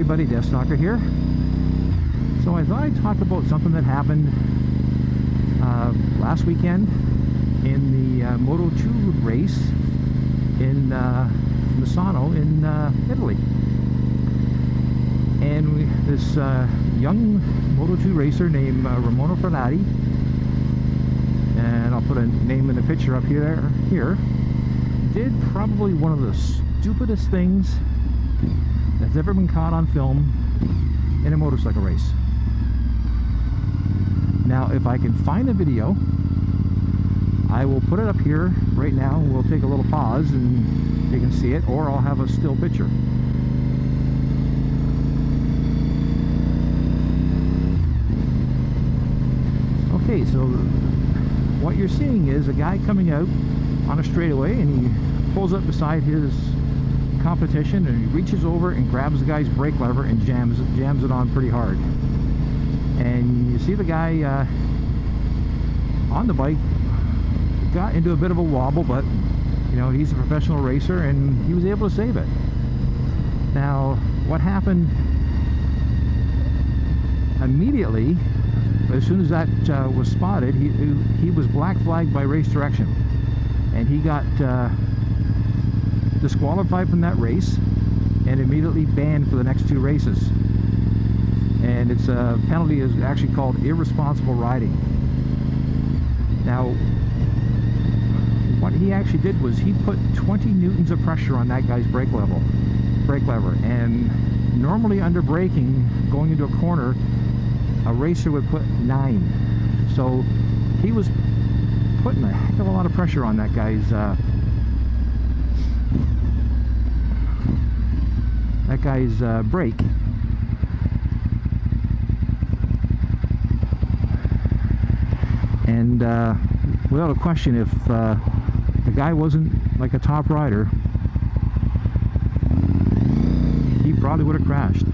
everybody, DeathsStalker here. So I thought I'd talk about something that happened last weekend in the Moto2 race in Misano in Italy. And this young Moto2 racer named Romano Fenati, and I'll put a name in the picture up here, did probably one of the stupidest things that's ever been caught on film in a motorcycle race. Now, if I can find the video, I will put it up here right now. We'll take a little pause and you can see it, or I'll have a still picture. Okay, so what you're seeing is a guy coming out on a straightaway, and he pulls up beside his competition, and he reaches over and grabs the guy's brake lever and jams it on pretty hard. And you see the guy on the bike got into a bit of a wobble, but you know, he's a professional racer and he was able to save it. Now, what happened immediately, as soon as that was spotted, he was black flagged by race direction, and he got disqualified from that race and immediately banned for the next 2 races. And its penalty is actually called irresponsible riding. Now, what he actually did was he put 20 newtons of pressure on that guy's brake lever, and normally under braking going into a corner, a racer would put 9. So he was putting a heck of a lot of pressure on that guy's brake. And without a question, if the guy wasn't like a top rider, he probably would have crashed.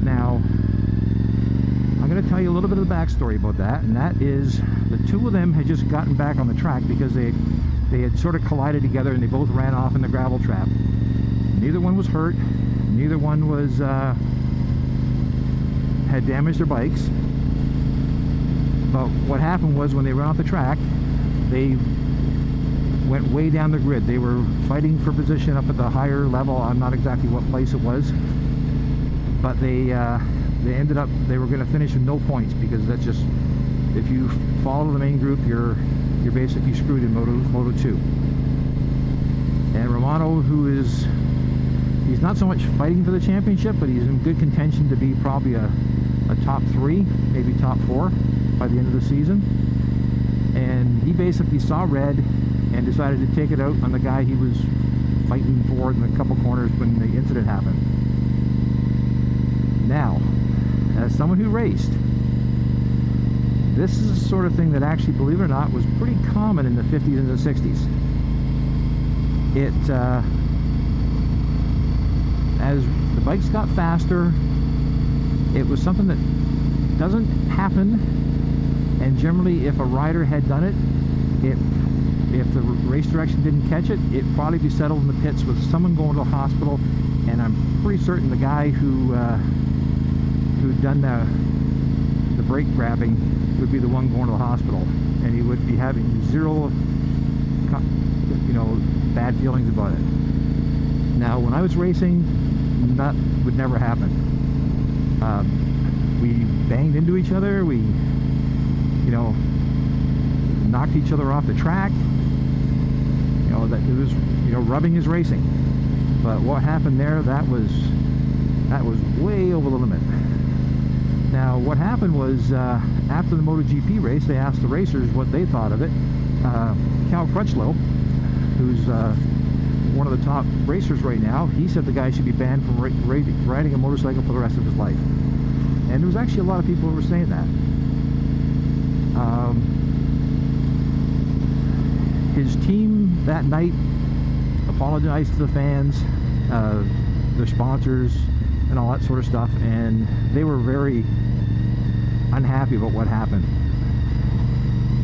Now, I'm going to tell you a little bit of the backstory about that, and that is the 2 of them had just gotten back on the track because they had sort of collided together, and they both ran off in the gravel trap. Neither one was hurt. Neither one was had damaged their bikes. But what happened was, when they ran off the track, they went way down the grid. They were fighting for position up at the higher level. I'm not exactly what place it was, but they ended up, they were going to finish with no points, because that's just, if you follow the main group, you're basically screwed in Moto2. And Romano, he's not so much fighting for the championship, but he's in good contention to be probably a top 3, maybe top 4 by the end of the season. And he basically saw red and decided to take it out on the guy he was fighting for in a couple corners when the incident happened. Now, as someone who raced, this is the sort of thing that actually, believe it or not, was pretty common in the 50s and the 60s. As the bikes got faster, it was something that doesn't happen. And generally, if a rider had done it, if the race direction didn't catch it, it'd probably be settled in the pits with someone going to the hospital. And I'm pretty certain the guy who'd done the brake grabbing would be the one going to the hospital, and he would be having 0, you know, bad feelings about it. Now, when I was racing, that would never happen. We banged into each other. We, you know, knocked each other off the track. You know, that it was, you know, rubbing is racing. But what happened there, that was way over the limit. Now, what happened was, after the MotoGP race, they asked the racers what they thought of it. Cal Crutchlow, who's one of the top racers right now, he said the guy should be banned from riding a motorcycle for the rest of his life. And there was actually a lot of people who were saying that. His team that night apologized to the fans, their sponsors, and all that sort of stuff, and they were very unhappy about what happened.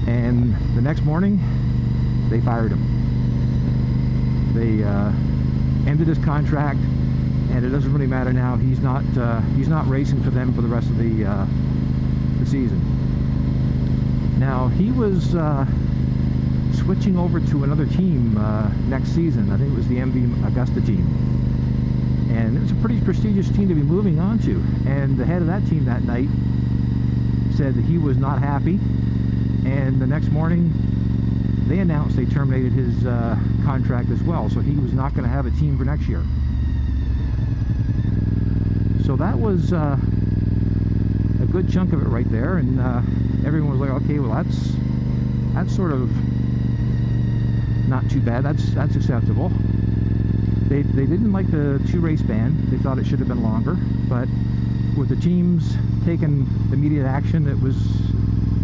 And the next morning, they fired him. They ended his contract, and it doesn't really matter now. He's not racing for them for the rest of the season. Now he was switching over to another team next season. I think it was the MV Augusta team, and it was a pretty prestigious team to be moving on to. And the head of that team that night said that he was not happy, and the next morning they announced they terminated his contract as well, so he was not going to have a team for next year. So that was a good chunk of it right there, and everyone was like, okay, well that's sort of not too bad, that's acceptable. They didn't like the 2-race ban. They thought it should have been longer, but with the teams taking immediate action,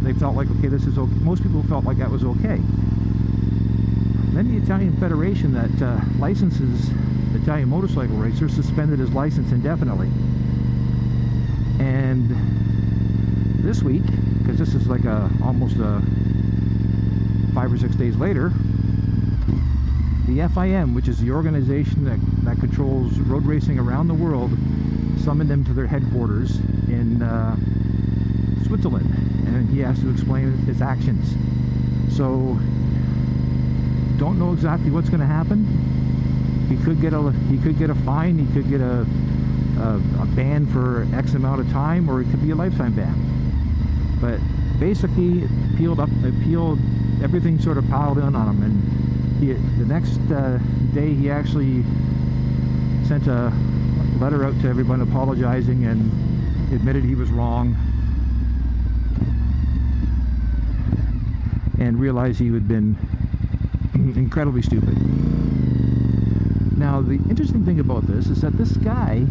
they felt like, okay, this is okay. Most people felt like that was okay. Then the Italian Federation that licenses Italian motorcycle racers suspended his license indefinitely. And this week, because this is like almost 5 or 6 days later, the FIM, which is the organization that controls road racing around the world, summoned him to their headquarters in Switzerland, and he has to explain his actions. So don't know exactly what's going to happen. He could get a fine, he could get a ban for X amount of time, or it could be a lifetime ban. But basically, everything sort of piled in on him, and the next day he actually sent a letter out to everyone apologizing and admitted he was wrong, and realized he had been incredibly stupid. Now the interesting thing about this is that this guy,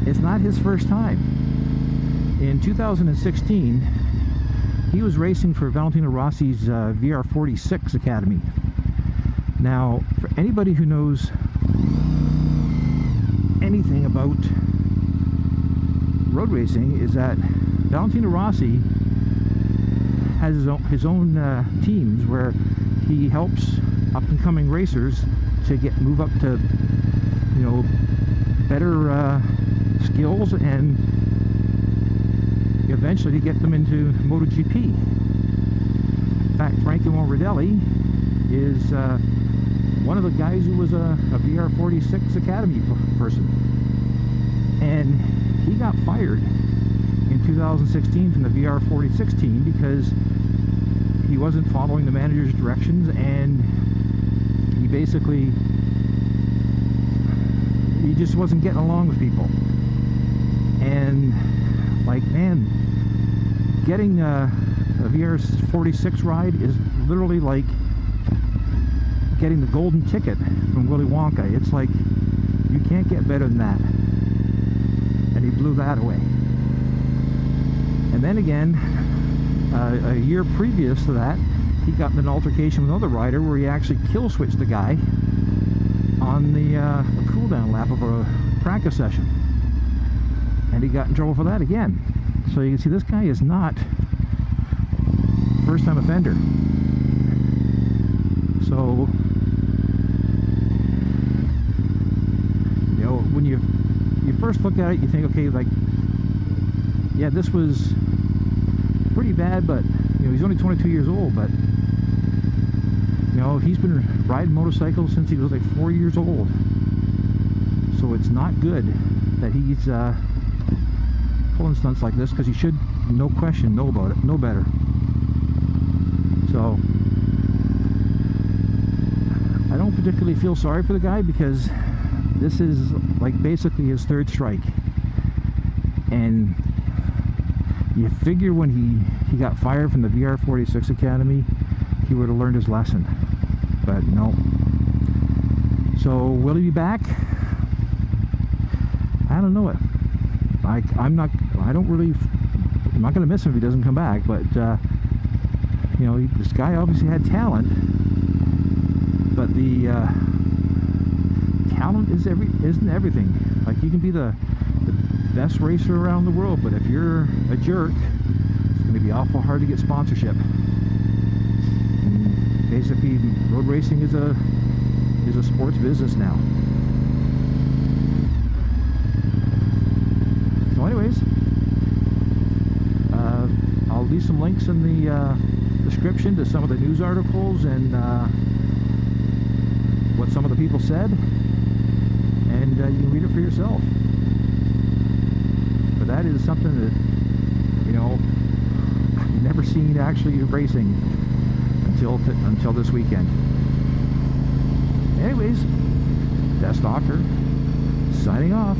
it's not his first time. In 2016 he was racing for Valentino Rossi's VR46 Academy. Now for anybody who knows anything about road racing, is that Valentino Rossi has his own teams where he helps up-and-coming racers to move up to, you know, better skills, and eventually to get them into MotoGP. In fact, Franco Morbidelli is one of the guys who was a VR46 Academy person, and he got fired in 2016 from the VR46 team because he wasn't following the manager's directions, and he just wasn't getting along with people. And like, man, getting a VR46 ride is literally like getting the golden ticket from Willy Wonka. It's like, you can't get better than that. And he blew that away. And then again, a year previous to that, he got in an altercation with another rider where he actually kill switched the guy on the cool down lap of a practice session, and he got in trouble for that again. So you can see this guy is not first time offender. So, you know, when you first look at it, you think, okay, like, yeah, this was pretty bad, but you know, he's only 22 years old, but you know, he's been riding motorcycles since he was like 4 years old. So it's not good that he's pulling stunts like this, because he should, no question, know about it, know better. So I don't particularly feel sorry for the guy, because this is like basically his third strike. And you figure when he got fired from the VR46 Academy, he would have learned his lesson, but no. So will he be back? I don't know it. I'm not going to miss him if he doesn't come back, but you know, this guy obviously had talent, but the talent isn't everything. Like, you can be the best racer around the world, but if you're a jerk, it's going to be awful hard to get sponsorship. And basically, road racing is a sports business now. anyways, I'll leave some links in the description to some of the news articles and what some of the people said, and you can read it for yourself. But that is something that, you know, I've never seen actually racing until this weekend. Anyways, DeathsStalker signing off.